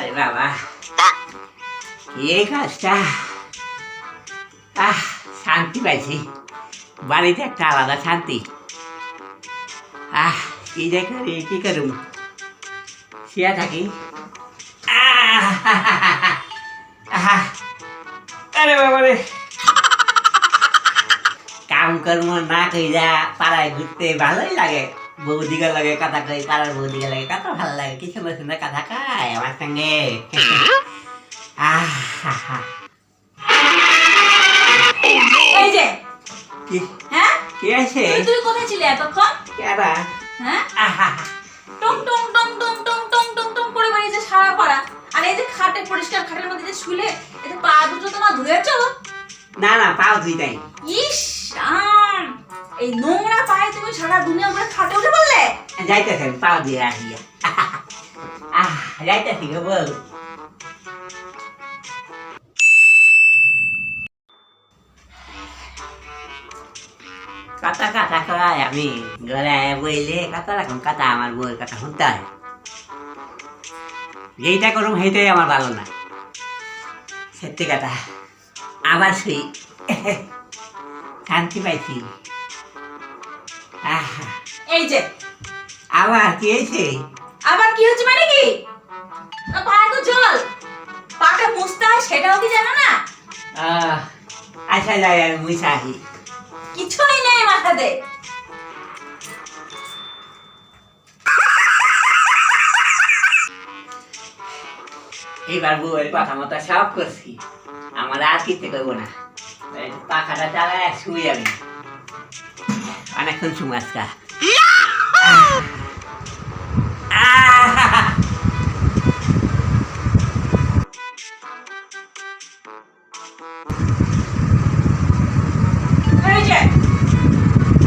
আরে বাবা এই কাজটা শান্তি পাইছি, বাড়িতে একটা আলাদা শান্তি। কি যে করি, কি করুম, শুয়ে থাকি। আরে বাবা রে, কাম কর্ম না কইরা পাড়ায় ঘুরতে ভালোই লাগে। বৌদিকে লাগে কথা কই, পাড়ার বৌদিকে লাগে কত ভালো লাগে, কি সুন্দর সুন্দর কথা কয় আমার সঙ্গে। এই যে কি হ্যাঁ কি আছে? তুই কোথায় ছিলি এতক্ষণ? কেডা? হ্যাঁ টং টং টং টং টং টং টং টং করে বেরিয়েছে সারা পাড়া। আর এই যে খাটে পরিষ্কার খাটের মধ্যে যে শুলে এই যে পা দুটো তো না ধুয়েছো? না না, পাও ধুই নাই। ইস এই নোংরা পায়ে তুমি সারা দুনিয়া ঘুরে খাটে উঠে বললে? যাইতেছেন পাও দিয়ে আসিয়া। যাইতেছি গো বউ। কথা কথা কয় আমি গলায় বইলে কত রকম কথা আমার বউয়ের কথা শুনতে হয়। যেইটা করুম সেইটাই আমার ভালো না, সত্যি কথা। আবার শুই, শান্তি পাইছি। এই যে আবার কি হয়েছে? আবার কি হচ্ছে মানে কি? পায়ে তো জল, পাটা মুছতে হয় সেটাও কি জানো না? আচ্ছা যাই, আমি মুছে আসি। কিছুই নেই মাথাতে। এবার বউয়ের কথা মতো সব করছি, আমার আর কিনতে করবো না। পাখাটা চালায় শুই আমি, অনেকক্ষণ সময় আজকা।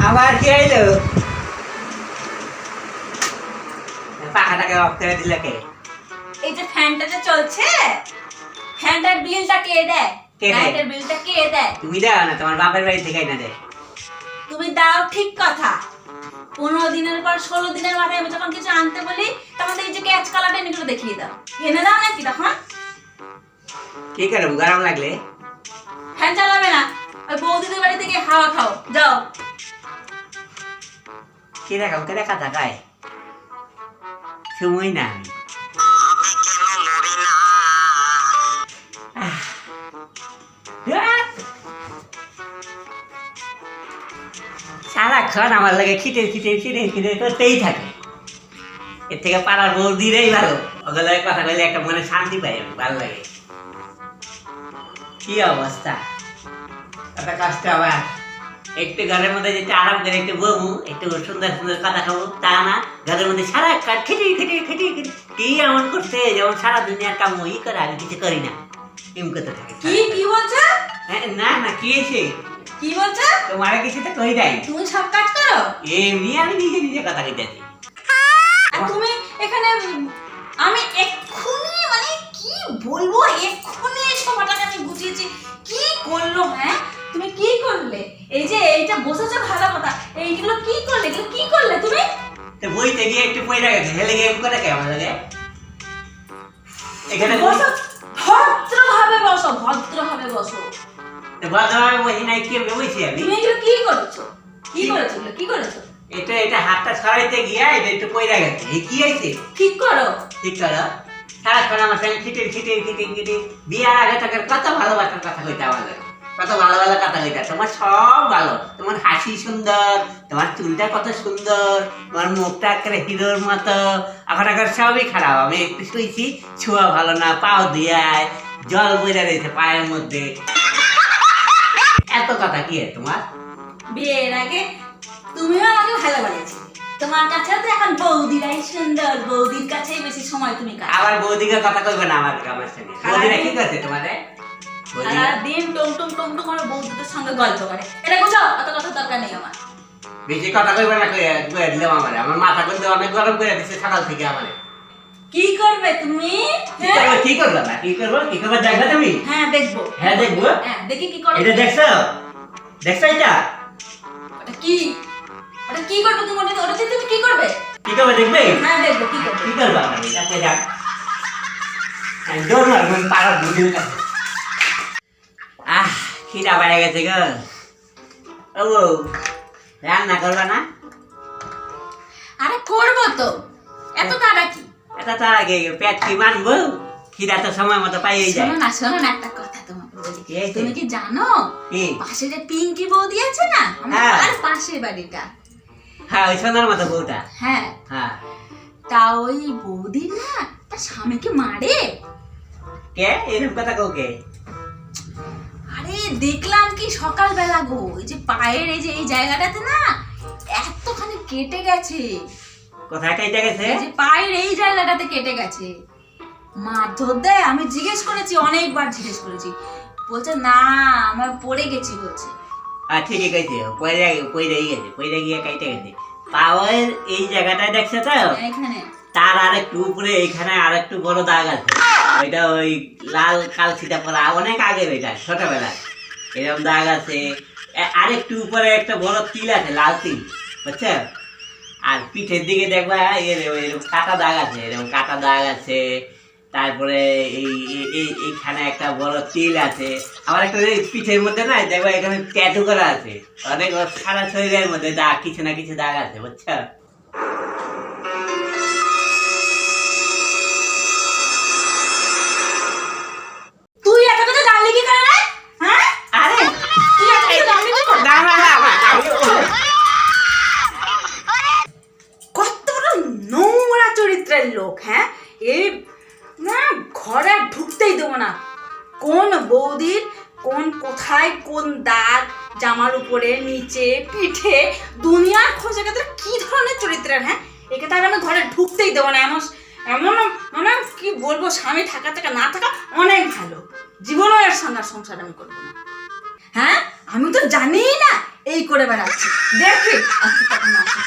আবার কি আইলো? পাখাটাকে অফ করে দিলে কে? এই যে ফ্যানটা যে চলছে, ফ্যানটার বিলটা কে দেয়? কে দেয়? লাইটের বিলটা কে দেয়? তুমি দাও না, তোমার বাপের বাড়ি থেকে না দেয়। তুমি দাও ঠিক কথা। 15 দিনের পর 16 দিনের মাথায় আমি যখন কিছু আনতে বলি তখন এই যে ক্যাচ কালারটা এগুলো দেখিয়ে দাও। এনে দাও নাকি তখন? কি করব, গরম লাগলে? ফ্যান চালাবে না, ওই বৌদিদের বাড়ি থেকে হাওয়া খাও যাও। কি দেখাও, কে দেখা থাকায় সময় না। সারাক্ষণ আমার লাগে খিটে খিটে খিটে খিটে করতেই থাকে। এর থেকে পাড়ার বৌদিরাই ভালো, ওগুলো কথা বলে একটা মনে শান্তি পাই আমি, ভালো লাগে। কি অবস্থা, একটা কষ্ট। আবার একটু ঘরের মধ্যে যেতে আরাম করে একটু বমু, একটু সুন্দর সুন্দর কথা খাবো, তা না ঘরের মধ্যে সারা কাঠ খেটে খেটে খেটে খেটে কি এমন করছে যেমন সারা দুনিয়ার কাম ই করে, আমি কিছু করি না, এম করতে থাকে। কি বলছো? না না, কি এসে কি বলছো? তোমার কিছু তো কই নাই, তুমি সব কাজ করো? এমনি আমি নিজে নিজে কথা কইতেছি। আর তুমি এখানে আমি এক্ষুনি মানে কি বলবো, এক্ষুনি এই সময়টাকে আমি বুঝিয়েছি কি করলো। হ্যাঁ তুমি কি করলে? এই যে এইটা বসেছে ভালো কথা, এইগুলো কি করলে? এগুলো কি করলে তুমি? তো বইতে গিয়ে একটু পয়রা গেছে, হেলে গিয়ে করে কেমন লাগে এখানে বসো, ভদ্রভাবে বসো, ভদ্রভাবে বসো। তো ভদ্রভাবে বসি নাই, কি বসি আমি? তুমি এগুলো কি করেছো? কি করেছো? কি করেছো? এটা হাতটা ছড়াইতে গিয়া এটা একটু পয়রা গেছে, এই কি হয়েছে? ঠিক করো। ঠিক করো। সারাক্ষণ আমার সঙ্গে খিটির খিটির খিটির খিটির, বিয়ার আগে থাকার কত ভালোবাসার কথা কইতে আমার লাগে, কত ভালো ভালো কথা কইতে। তোমার সব ভালো, তোমার হাসি সুন্দর, তোমার চুলটা কত সুন্দর, তোমার মুখটা একটা হিরোর মতো। এখন সবই খারাপ, আমি একটু শুয়েছি, ছোঁয়া ভালো না, পাও দিয়ায় জল বইরা রয়েছে পায়ের মধ্যে। এত কথা কি তোমার? বিয়ের আগে তুমিও আমাকে ভালো বলেছিলে, তোমার কাছে তো এখন বৌদিরাই সুন্দর, বৌদির কাছেই বেশি সময় তুমি কাটাও। আবার বৌদিকে কথা কইবে না আমার সঙ্গে। বৌদিরা কি করছে তোমাদের? সারাদিন টং টং টং টং করে বৌদিদের সঙ্গে গল্প করে। এটা বুঝো, অত কথা দরকার নেই আমার। বেশি কথা কইবে না, কইয়া দিলাম আমার মাথা কিন্তু অনেক গরম করে দিচ্ছে সকাল থেকে আমারে। কি করবে তুমি? কি করবে না, কি করবো দেখবে তুমি? হ্যাঁ দেখবো। হ্যাঁ দেখবো। হ্যাঁ দেখি কি করবে। এটা দেখছো? দেখছো এটা? ওটা কি? ওটা কি করবে তুমি? ওটাতে তুমি কি করবে? কি করবে দেখবে? হ্যাঁ দেখবো কি করবে। কি করবে আপনি? এটা কই যাক। দৌড় মারবো পাড়ার বুড়ির কাছে। খিদা বেড়ে গেছে গো। ও বউ, রান্না করবা না? আরে করবো তো, এত তাড়া কি? এটা তার আগে পেট কি মানবো? খিদা তো সময় মতো পাইয়ে যায়। শোনো না একটা কথা তোমাকে বলি। কি হয়েছে? তুমি কি জানো কি? পাশে যে পিঙ্কি বৌদি আছে না, হ্যাঁ। আমার পাশের বাড়িটা, হ্যাঁ ওই সোনার মতো বউটা। হ্যাঁ, হ্যাঁ। তা ওই বৌদি না তার স্বামীকে মারে। কে এরকম কথা কাউকে? আরে দেখলাম কি সকালবেলা গো, এই যে পায়ের এই যে এই জায়গাটাতে না এতখানি কেটে গেছে, কোথায় কাইটা গেছে? এই যে পায়ের এই জায়গাটাতে কেটে গেছে। মারধর দেয়, আমি জিজ্ঞেস করেছি, অনেকবার জিজ্ঞেস করেছি, বলছে না আমার পড়ে গেছি বলছে। ঠিকই কইছে, পয়রা গিয়ে কাইটা গেছে। পাওয়ার এই জায়গাটায় দেখছে তো, এখানে তার আরেকটু উপরে এইখানে আরেকটু বড় দাগ আছে। ওইটা ওই লাল কালচিটা পরা অনেক আগে, ওইটা ছোটবেলা এরকম দাগ আছে। আরেকটু উপরে একটা বড় তিল আছে, লাল তিল, বুঝছো? আর পিঠের দিকে দেখবা এরকম কাটা দাগ আছে, এরকম কাটা দাগ আছে। তারপরে এইখানে একটা বড় তিল আছে। আবার একটা পিঠের মধ্যে না দেখবা এখানে ট্যাটু করা আছে। অনেক সারা শরীরের মধ্যে দাগ, কিছু না কিছু দাগ আছে, বুঝছো? তুই এত কথা জানলি কি করে রে? হ্যাঁ, আরে তুই এত কথা জানলি কি করে? না না না না, কত বড় নোংরা চরিত্রের লোক। হ্যাঁ, এই না ঘরে আর ঢুকতেই দেবো না। কোন বৌদির কোন কোথায় কোন দাগ, জামার উপরে নিচে পিঠে, দুনিয়ার খোঁজে গেছে কি ধরনের চরিত্রের। হ্যাঁ, একে তার আমি ঘরে ঢুকতেই দেবো না। এমন এমন মানে কি বলবো, স্বামী থাকা থেকে না থাকা অনেক ভালো। জীবনও এর সঙ্গে আর সংসার আমি করবো না। হ্যাঁ, আমি তো জানিই না এই করে বেড়াচ্ছি, দেখি আজকে টাকা না আসে।